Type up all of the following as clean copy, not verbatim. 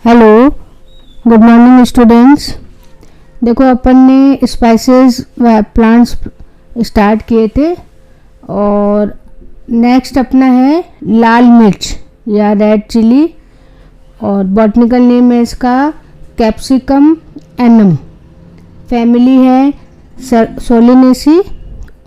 Hello, good morning students. देखो अपन ने spices व प्लांट्स स्टार्ट किए थे और नेक्स्ट अपना है लाल मिर्च या रेड चिली और बॉटनिकल नेम है इसका कैप्सिकम एनम। फैमिली है सोलिनेसी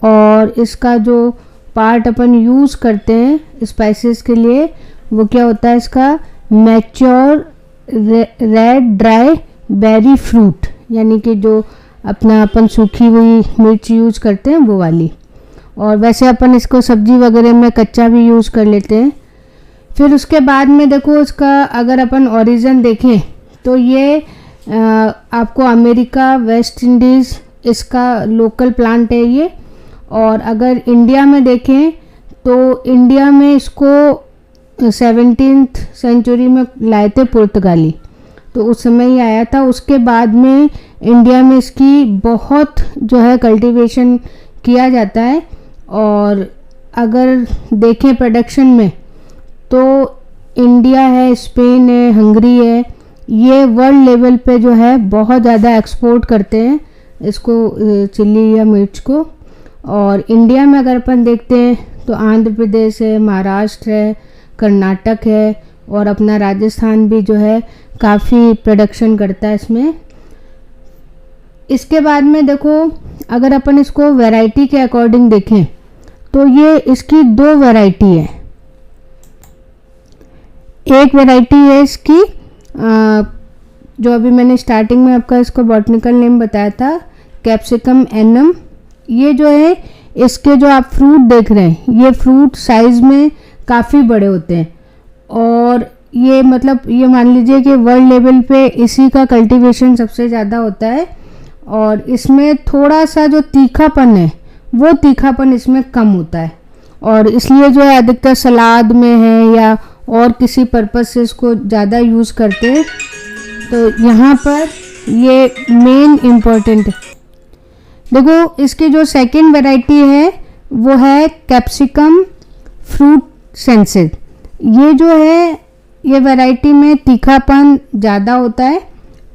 और इसका जो पार्ट अपन यूज़ करते हैं स्पाइसेस के लिए वो क्या होता है, इसका mature red dry berry fruit, यानी कि जो अपना अपन सूखी हुई मिर्च यूज़ करते हैं वो वाली। और वैसे अपन इसको सब्जी वगैरह में कच्चा भी यूज़ कर लेते हैं। फिर उसके बाद में देखो इसका अगर अपन ओरिजिन देखें तो ये आपको अमेरिका, वेस्ट इंडीज़ इसका लोकल प्लांट है ये। और अगर इंडिया में देखें तो इंडिया में इसको 17th सेंचुरी में लाए थे पुर्तगाली, तो उस समय ही आया था। उसके बाद में इंडिया में इसकी बहुत जो है कल्टीवेशन किया जाता है। और अगर देखें प्रोडक्शन में तो इंडिया है, स्पेन है, हंगरी है, ये वर्ल्ड लेवल पे जो है बहुत ज़्यादा एक्सपोर्ट करते हैं इसको, चिल्ली या मिर्च को। और इंडिया में अगर अपन देखते हैं तो आंध्र प्रदेश है, महाराष्ट्र है, कर्नाटक है और अपना राजस्थान भी जो है काफ़ी प्रोडक्शन करता है इसमें। इसके बाद में देखो अगर अपन इसको वैरायटी के अकॉर्डिंग देखें तो ये इसकी दो वैरायटी है। एक वैरायटी है इसकी जो अभी मैंने स्टार्टिंग में आपका इसको बॉटनिकल नेम बताया था कैप्सिकम एनम। ये जो है इसके जो आप फ्रूट देख रहे हैं ये फ्रूट साइज़ में काफ़ी बड़े होते हैं और ये मतलब ये मान लीजिए कि वर्ल्ड लेवल पे इसी का कल्टीवेशन सबसे ज़्यादा होता है। और इसमें थोड़ा सा जो तीखापन है वो तीखापन इसमें कम होता है और इसलिए जो है अधिकतर सलाद में है या और किसी पर्पस से इसको ज़्यादा यूज़ करते हैं। तो यहाँ पर ये मेन इम्पोर्टेंट है। देखो इसकी जो सेकंड वैरायटी है वो है कैप्सिकम फ्रूट सेंसिड। ये जो है ये वैरायटी में तीखापन ज़्यादा होता है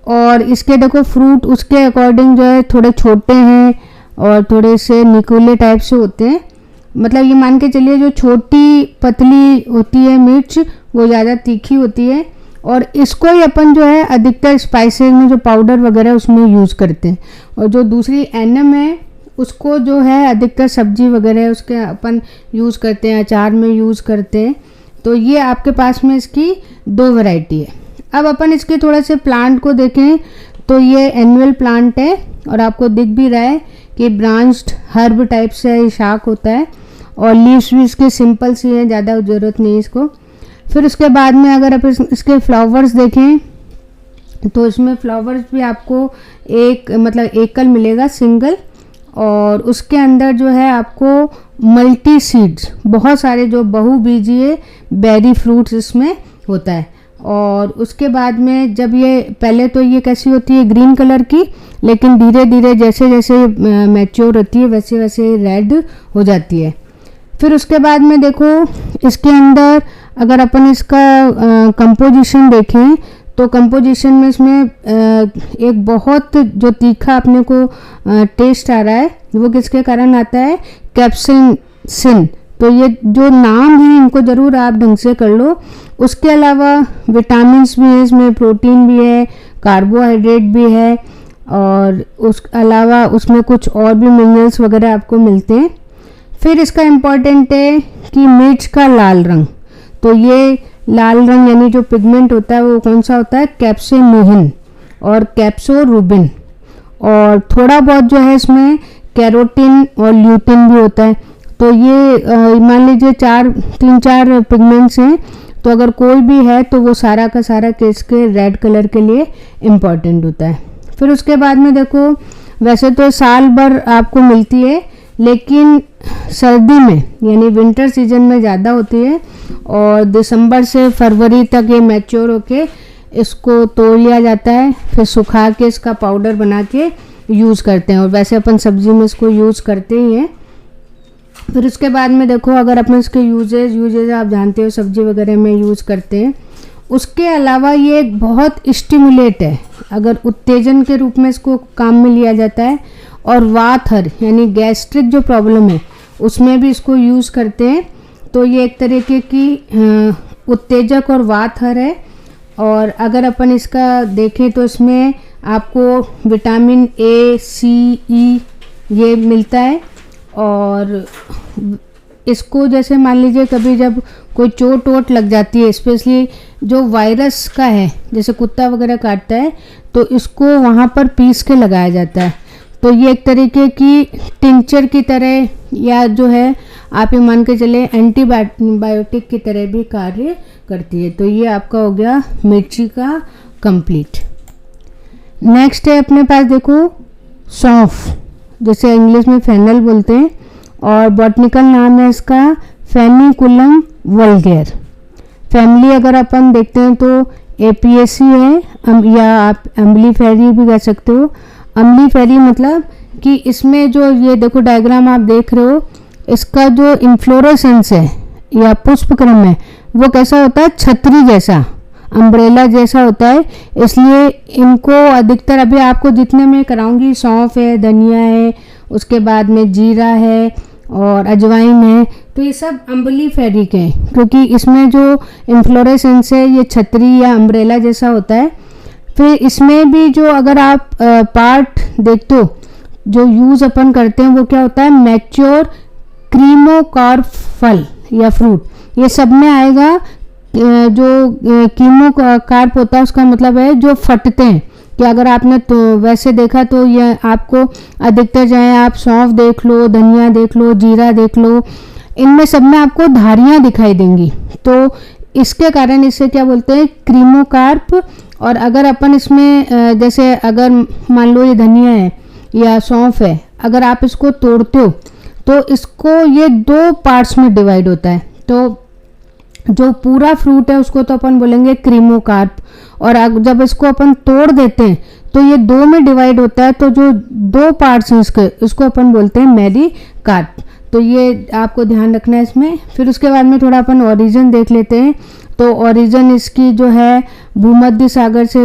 और इसके देखो फ्रूट उसके अकॉर्डिंग जो है थोड़े छोटे हैं और थोड़े से निकुले टाइप से होते हैं। मतलब ये मान के चलिए जो छोटी पतली होती है मिर्च वो ज़्यादा तीखी होती है और इसको ही अपन जो है अधिकतर स्पाइसेस में जो पाउडर वगैरह उसमें यूज़ करते हैं। और जो दूसरी एनम है उसको जो है अधिकतर सब्जी वगैरह उसके अपन यूज़ करते हैं, अचार में यूज़ करते हैं। तो ये आपके पास में इसकी दो वैरायटी है। अब अपन इसके थोड़ा से प्लांट को देखें तो ये एनुअल प्लांट है और आपको दिख भी रहा है कि ब्रांच्ड हर्ब टाइप से शाख होता है और लीव्स भी इसके सिंपल सी हैं, ज़्यादा ज़रूरत नहीं है इसको। फिर उसके बाद में अगर आप इसके फ्लावर्स देखें तो इसमें फ्लावर्स भी आपको एक मतलब एकल मिलेगा, सिंगल। और उसके अंदर जो है आपको मल्टी सीड्स बहुत सारे जो बहुबीजीय बेरी फ्रूट्स इसमें होता है। और उसके बाद में जब ये पहले तो ये कैसी होती है ग्रीन कलर की, लेकिन धीरे धीरे जैसे जैसे मैच्योर होती है वैसे वैसे रेड हो जाती है। फिर उसके बाद में देखो इसके अंदर अगर अपन इसका कंपोजिशन देखें तो कंपोजिशन में इसमें एक बहुत जो तीखा अपने को टेस्ट आ रहा है वो किसके कारण आता है, कैप्सिसिन। तो ये जो नाम है इनको ज़रूर आप ढंग से कर लो। उसके अलावा विटामिन्स भी है इसमें, प्रोटीन भी है, कार्बोहाइड्रेट भी है और उस अलावा उसमें कुछ और भी मिनरल्स वगैरह आपको मिलते हैं। फिर इसका इम्पॉर्टेंट है कि मिर्च का लाल रंग। तो ये लाल रंग यानी जो पिगमेंट होता है वो कौन सा होता है, कैप्सेमोहिन और कैप्सोरूबिन। और थोड़ा बहुत जो है इसमें कैरोटीन और ल्यूटिन भी होता है। तो ये मान लीजिए 3-4 पिगमेंट्स हैं, तो अगर कोई भी है तो वो सारा का सारा केस के रेड कलर के लिए इम्पॉर्टेंट होता है। फिर उसके बाद में देखो वैसे तो साल भर आपको मिलती है लेकिन सर्दी में यानी विंटर सीजन में ज़्यादा होती है और दिसंबर से फरवरी तक ये मैच्योर होके इसको तोड़ लिया जाता है। फिर सुखा के इसका पाउडर बना के यूज़ करते हैं और वैसे अपन सब्जी में इसको यूज़ करते ही हैं। फिर उसके बाद में देखो अगर अपन इसके यूजेज आप जानते हो सब्जी वगैरह में यूज़ करते हैं उसके अलावा ये एक बहुत स्टिमुलेट है, अगर उत्तेजन के रूप में इसको काम में लिया जाता है। और वातहर यानी गैस्ट्रिक जो प्रॉब्लम है उसमें भी इसको यूज़ करते हैं। तो ये एक तरीके की उत्तेजक और वातहर है। और अगर अपन इसका देखें तो इसमें आपको विटामिन ए, सी, ई ये मिलता है। और इसको जैसे मान लीजिए कभी जब कोई चोट वोट लग जाती है, स्पेशली जो वायरस का है, जैसे कुत्ता वगैरह काटता है तो इसको वहाँ पर पीस के लगाया जाता है। तो ये एक तरीके की टिंचर की तरह या जो है आप ये मान के चले एंटीबायोटिक की तरह भी कार्य करती है। तो ये आपका हो गया मिर्ची का कंप्लीट। नेक्स्ट है अपने पास देखो सौंफ, जैसे इंग्लिश में फेनल बोलते हैं और बॉटनिकल नाम है इसका फेनिकुलम वल्गैर। फैमिली अगर अपन देखते हैं तो एपिएसी है, या आप अम्लीफेरी भी कह सकते हो। अम्लीफेरी मतलब कि इसमें जो ये देखो डायग्राम आप देख रहे हो, इसका जो इन्फ्लोरेसेंस है या पुष्पक्रम है वो कैसा होता है, छतरी जैसा, अम्ब्रेला जैसा होता है। इसलिए इनको अधिकतर अभी आपको जितने मैं कराऊंगी, सौंफ है, धनिया है, उसके बाद में जीरा है और अजवाइन है, तो ये सब अम्लीफेरिक है क्योंकि इसमें जो इन्फ्लोरेसेंस है ये छतरी या अम्ब्रेला जैसा होता है। फिर इसमें भी जो अगर आप पार्ट देखते हो जो यूज़ अपन करते हैं वो क्या होता है, मैच्योर क्रीमोकार्प फल या फ्रूट, ये सब में आएगा। जो कीमोकार्प होता है उसका मतलब है जो फटते हैं, कि अगर आपने तो वैसे देखा तो ये आपको अधिकतर चाहे आप सौंफ देख लो, धनिया देख लो, जीरा देख लो, इनमें सब में आपको धारियाँ दिखाई देंगी। तो इसके कारण इसे क्या बोलते हैं, क्रीमोकार्प। और अगर अपन इसमें जैसे अगर मान लो ये धनिया है या सौंफ है, अगर आप इसको तोड़ते हो तो इसको ये 2 पार्ट्स में डिवाइड होता है। तो जो पूरा फ्रूट है उसको तो अपन बोलेंगे क्रीमोकार्प, और जब इसको अपन तोड़ देते हैं तो ये 2 में डिवाइड होता है। तो जो 2 पार्ट्स हैं इसको अपन बोलते हैं मेरिकार्प। तो ये आपको ध्यान रखना है इसमें। फिर उसके बाद में थोड़ा अपन ओरिजिन देख लेते हैं। तो ओरिजिन इसकी जो है भूमध्य सागर से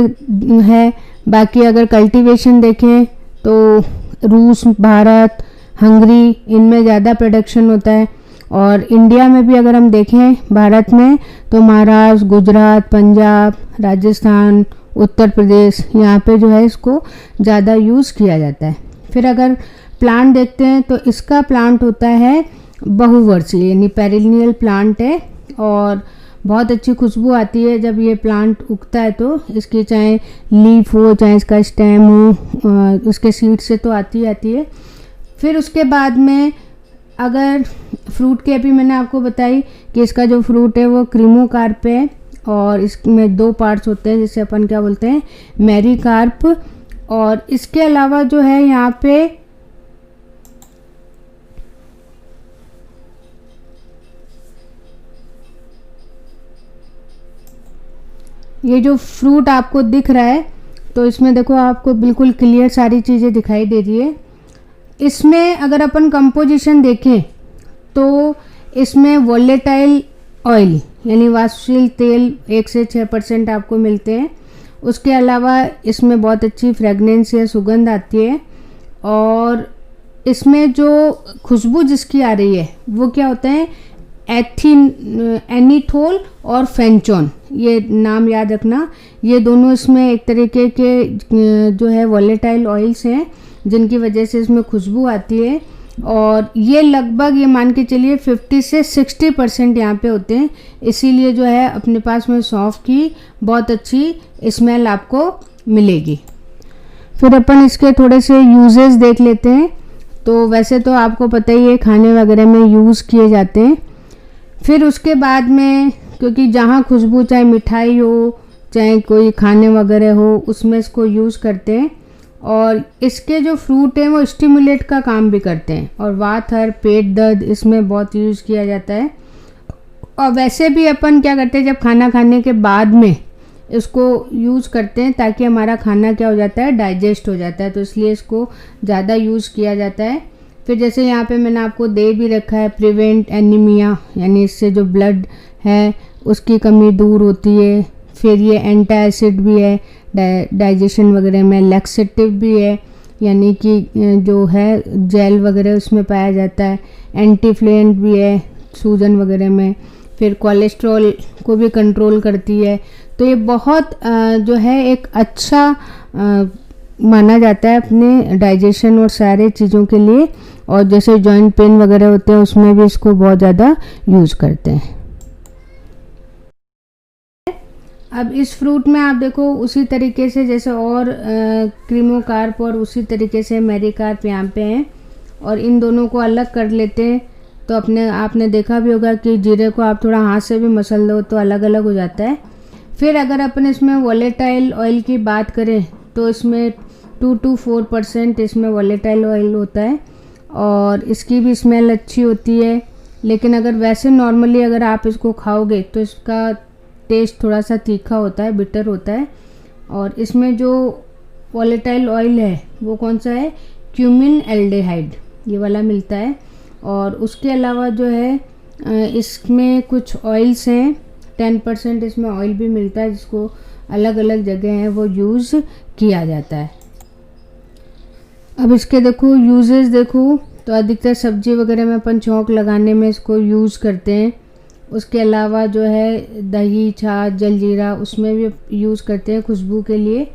है। बाकी अगर कल्टीवेशन देखें तो रूस, भारत, हंगरी, इनमें ज़्यादा प्रोडक्शन होता है। और इंडिया में भी अगर हम देखें भारत में तो महाराष्ट्र, गुजरात, पंजाब, राजस्थान, उत्तर प्रदेश, यहाँ पे जो है इसको ज़्यादा यूज़ किया जाता है। फिर अगर प्लांट देखते हैं तो इसका प्लांट होता है बहुवर्षीय यानी पेरिनियल प्लांट है और बहुत अच्छी खुशबू आती है जब ये प्लांट उगता है। तो इसकी चाहे लीफ हो चाहे इसका स्टेम हो, इसके सीड से तो आती है। फिर उसके बाद में अगर फ्रूट की अभी मैंने आपको बताई कि इसका जो फ्रूट है वो क्रीमोकार्प है और इसमें 2 पार्ट्स होते हैं जिसे अपन क्या बोलते हैं, मेरिकार्प। और इसके अलावा जो है यहाँ पे ये जो फ्रूट आपको दिख रहा है तो इसमें देखो आपको बिल्कुल क्लियर सारी चीज़ें दिखाई दे रही है। इसमें अगर अपन कंपोजिशन देखें तो इसमें वोलेटाइल ऑयल यानी वाष्पशील तेल 1 से 6% आपको मिलते हैं। उसके अलावा इसमें बहुत अच्छी फ्रेगनेंस या सुगंध आती है और इसमें जो खुशबू जिसकी आ रही है वो क्या होता है, एनीथोल और फेंचोन, ये नाम याद रखना। ये दोनों इसमें एक तरीके के जो है वोलेटाइल ऑयल्स हैं जिनकी वजह से इसमें खुशबू आती है। और ये लगभग ये मान के चलिए 50 से 60% यहाँ पे होते हैं। इसीलिए जो है अपने पास में सौंफ की बहुत अच्छी स्मेल आपको मिलेगी। फिर अपन इसके थोड़े से यूजेस देख लेते हैं। तो वैसे तो आपको पता ही है खाने वगैरह में यूज़ किए जाते हैं। फिर उसके बाद में क्योंकि जहाँ खुशबू चाहे मिठाई हो चाहे कोई खाने वगैरह हो उसमें इसको यूज़ करते हैं। और इसके जो फ्रूट हैं वो स्टिमुलेट का काम भी करते हैं और वातहर, पेट दर्द इसमें बहुत यूज़ किया जाता है। और वैसे भी अपन क्या करते हैं, जब खाना खाने के बाद में इसको यूज़ करते हैं ताकि हमारा खाना क्या हो जाता है, डाइजेस्ट हो जाता है, तो इसलिए इसको ज़्यादा यूज़ किया जाता है। फिर जैसे यहाँ पे मैंने आपको दे भी रखा है प्रिवेंट एनीमिया, यानी इससे जो ब्लड है उसकी कमी दूर होती है। फिर ये एंटी एसिड भी है डाइजेशन वगैरह में, लैक्सेटिव भी है यानी कि जो है जेल वगैरह उसमें पाया जाता है, एंटीफ्लुएंट भी है सूजन वगैरह में, फिर कोलेस्ट्रॉल को भी कंट्रोल करती है। तो ये बहुत जो है एक अच्छा माना जाता है अपने डाइजेशन और सारे चीज़ों के लिए। और जैसे जॉइंट पेन वगैरह होते हैं उसमें भी इसको बहुत ज़्यादा यूज़ करते हैं। अब इस फ्रूट में आप देखो उसी तरीके से जैसे और क्रीमोकार्प और उसी तरीके से मेरिकार्प यहाँ पे हैं, और इन दोनों को अलग कर लेते हैं। तो आपने देखा भी होगा कि जीरे को आप थोड़ा हाथ से भी मसल दो तो अलग अलग हो जाता है। फिर अगर अपन इसमें वोलेटाइल ऑयल की बात करें तो इसमें 2 to 4% इसमें वोलेटाइल ऑयल होता है और इसकी भी स्मेल अच्छी होती है। लेकिन अगर वैसे नॉर्मली अगर आप इसको खाओगे तो इसका टेस्ट थोड़ा सा तीखा होता है, बिटर होता है। और इसमें जो वोलेटाइल ऑयल है वो कौन सा है, क्यूमिन एल्डिहाइड, ये वाला मिलता है। और उसके अलावा जो है इसमें कुछ ऑयल्स हैं, 10% इसमें ऑयल भी मिलता है जिसको अलग अलग जगह है वो यूज़ किया जाता है। अब इसके देखो यूजेस देखो तो अधिकतर सब्जी वगैरह में अपन छौंक लगाने में इसको यूज़ करते हैं। उसके अलावा जो है दही, छाछ, जलजीरा उसमें भी यूज़ करते हैं खुशबू के लिए।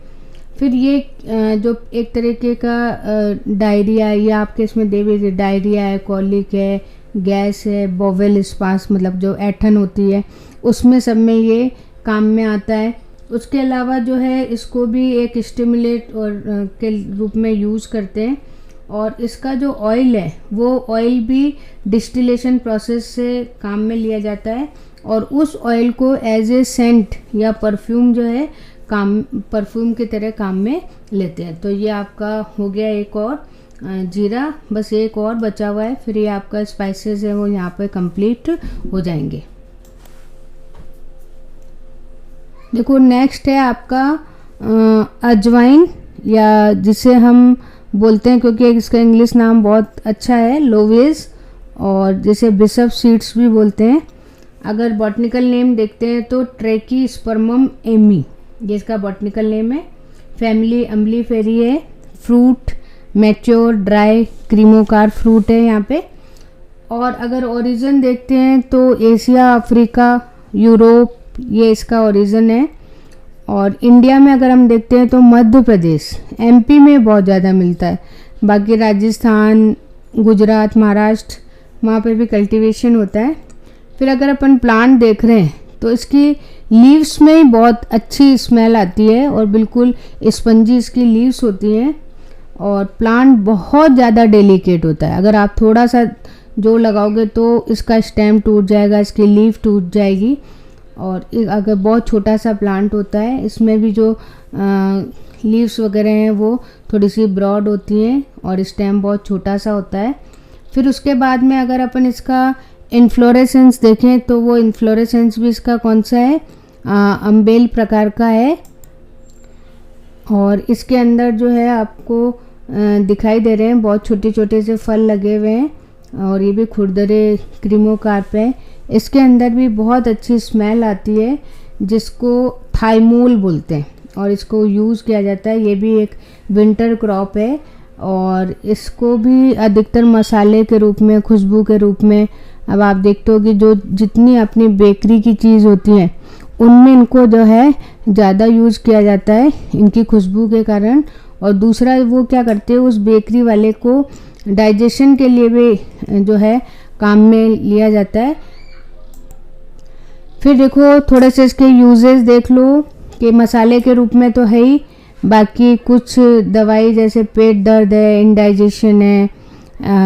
फिर ये जो एक तरीके का डायरिया है, ये आपके इसमें देवी डायरिया है, कॉलिक है, गैस है, बोवेल स्पास मतलब जो ऐठन होती है उसमें सब में ये काम में आता है। उसके अलावा जो है इसको भी एक स्टिमुलेट और के रूप में यूज़ करते हैं। और इसका जो ऑयल है वो ऑयल भी डिस्टिलेशन प्रोसेस से काम में लिया जाता है और उस ऑयल को एज ए सेंट या परफ्यूम जो है परफ्यूम की तरह काम में लेते हैं। तो ये आपका हो गया एक और जीरा, बस एक और बचा हुआ है, फिर ये आपका स्पाइसेस है वो यहाँ पे कंप्लीट हो जाएंगे। देखो नेक्स्ट है आपका अजवाइन, या जिसे हम बोलते हैं क्योंकि इसका इंग्लिश नाम बहुत अच्छा है लोवेज, और जिसे बिशप सीड्स भी बोलते हैं। अगर बॉटनिकल नेम देखते हैं तो ट्रैकीस्पर्मम एमी, ये इसका बॉटनिकल नेम है। फैमिली अम्बलीफेरी है। फ्रूट मैच्योर ड्राई क्रीमोकार फ्रूट है यहाँ पे। और अगर ओरिजिन देखते हैं तो एशिया, अफ्रीका, यूरोप ये इसका ओरिजिन है। और इंडिया में अगर हम देखते हैं तो मध्य प्रदेश, एमपी में बहुत ज़्यादा मिलता है। बाकी राजस्थान, गुजरात, महाराष्ट्र वहाँ पे भी कल्टीवेशन होता है। फिर अगर अपन प्लांट देख रहे हैं तो इसकी लीव्स में ही बहुत अच्छी स्मेल आती है और बिल्कुल स्पंजी इसकी लीव्स होती हैं। और प्लांट बहुत ज़्यादा डेलिकेट होता है, अगर आप थोड़ा सा जो लगाओगे तो इसका स्टेम टूट जाएगा, इसकी लीव टूट जाएगी। और अगर बहुत छोटा सा प्लांट होता है इसमें भी जो लीव्स वगैरह हैं वो थोड़ी सी ब्रॉड होती हैं और स्टेम बहुत छोटा सा होता है। फिर उसके बाद में अगर अपन इसका इन्फ्लोरेसेंस देखें तो वो इन्फ्लोरेसेंस भी इसका कौन सा है, अम्बेल प्रकार का है। और इसके अंदर जो है आपको दिखाई दे रहे हैं बहुत छोटे छोटे से फल लगे हुए हैं और ये भी खुरदरे क्रीमोकार्प है। इसके अंदर भी बहुत अच्छी स्मेल आती है जिसको थाइमूल बोलते हैं और इसको यूज़ किया जाता है। ये भी एक विंटर क्रॉप है और इसको भी अधिकतर मसाले के रूप में, खुशबू के रूप में, अब आप देखते हो कि जो जितनी अपनी बेकरी की चीज़ होती है उनमें इनको जो है ज़्यादा यूज़ किया जाता है इनकी खुशबू के कारण। और दूसरा वो क्या करते हैं, उस बेकरी वाले को डाइजेशन के लिए भी जो है काम में लिया जाता है। फिर देखो थोड़े से इसके यूजेस देख लो कि मसाले के रूप में तो है ही, बाकी कुछ दवाई जैसे पेट दर्द है, इंडाइजेशन है,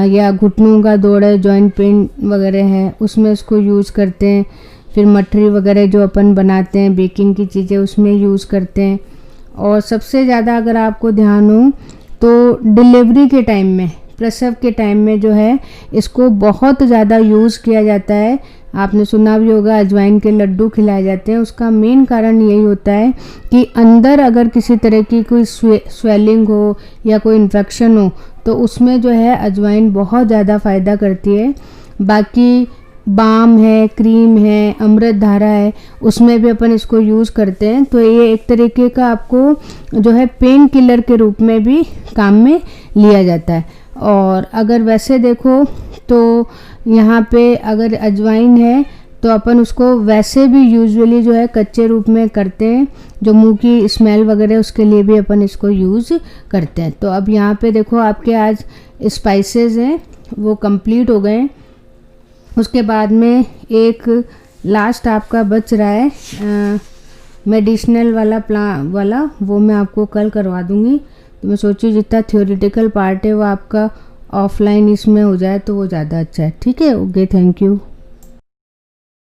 या घुटनों का दौड़ है, जॉइंट पेन वगैरह है, उसमें इसको यूज़ करते हैं। फिर मठरी वगैरह जो अपन बनाते हैं बेकिंग की चीज़ें उसमें यूज़ करते हैं। और सबसे ज़्यादा अगर आपको ध्यान हो तो डिलीवरी के टाइम में, प्रसव के टाइम में जो है इसको बहुत ज़्यादा यूज़ किया जाता है। आपने सुना भी होगा अजवाइन के लड्डू खिलाए जाते हैं। उसका मेन कारण यही होता है कि अंदर अगर किसी तरह की कोई स्वेलिंग हो या कोई इन्फेक्शन हो तो उसमें जो है अजवाइन बहुत ज़्यादा फ़ायदा करती है। बाकी बाम है, क्रीम है, अमृत धारा है, उसमें भी अपन इसको यूज़ करते हैं। तो ये एक तरीके का आपको जो है पेन किलर के रूप में भी काम में लिया जाता है। और अगर वैसे देखो तो यहाँ पे अगर अजवाइन है तो अपन उसको वैसे भी यूजुअली जो है कच्चे रूप में करते हैं, जो मुंह की स्मेल वगैरह उसके लिए भी अपन इसको यूज़ करते हैं। तो अब यहाँ पे देखो आपके आज स्पाइसेस हैं वो कंप्लीट हो गए। उसके बाद में एक लास्ट आपका बच रहा है मेडिसिनल वाला वो मैं आपको कल करवा दूँगी। तो मैं सोची जितना थ्योरेटिकल पार्ट है वो आपका ऑफलाइन इसमें हो जाए तो वो ज़्यादा अच्छा है। ठीक है, ओके, थैंक यू।